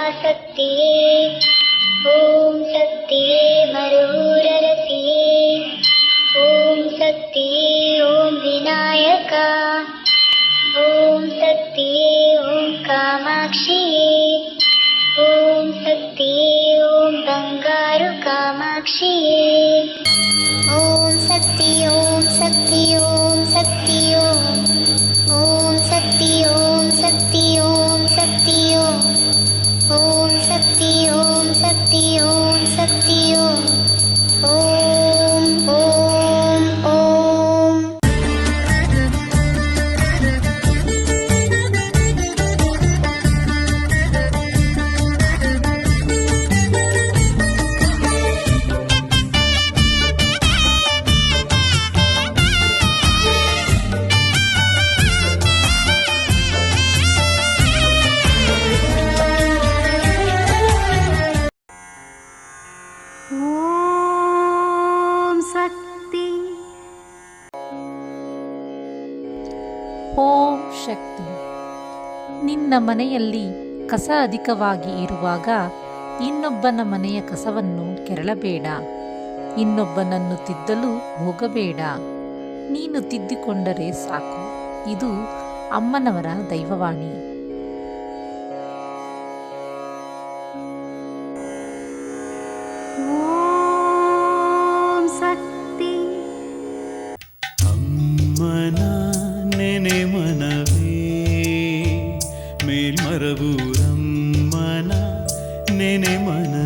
ಪರಾಶಕ್ತಿಯೇ, ಓಂ ಶಕ್ತಿಯೇ ಮರೂರರಸಿಯೇ, ಓಂ ಶಕ್ತಿಯೇ ಓಂ ವಿನಾಯಕ, ಓಂ ಶಕ್ತಿಯೇ ಓಂ ಕಾಮಾಕ್ಷಿಯೇ, ಓಂ ಶಕ್ತಿಯೇ ಓಂ ಬಂಗಾರು ಕಾಮಾಕ್ಷಿಯೇ, ಓಂ ಶಕ್ತಿ ಓಂ ಶಕ್ತಿ ಓಂ ಶಕ್ತಿ ಓಂ ಶಕ್ತಿ ಓಂ ಶಕ್ತಿ ಓಂ ಶಕ್ತಿ ಓಂ ಶಕ್ತಿ ಓಂ ಶಕ್ತಿ ಓಂ ಶಕ್ತಿ ಓಂ ಓಂ ಓಂ. ಓಂ ಶಕ್ತಿ. ನಿನ್ನ ಮನೆಯಲ್ಲಿ ಕಸ ಅಧಿಕವಾಗಿ ಇರುವಾಗ ಇನ್ನೊಬ್ಬನ ಮನೆಯ ಕಸವನ್ನು ಕೆರಳಬೇಡ. ಇನ್ನೊಬ್ಬನನ್ನು ತಿದ್ದಲು ಹೋಗಬೇಡ. ನೀನು ತಿದ್ದಿಕೊಂಡರೆ ಸಾಕು. ಇದು ಅಮ್ಮನವರ ದೈವವಾಣಿ. ಓಂ ಶಕ್ತಿ. ಅಮ್ಮನ ನೆನೆ ಮನವೇ ಮೇಲ್ಮರವೂರಮ್ಮನ ನೆನೆ ಮನ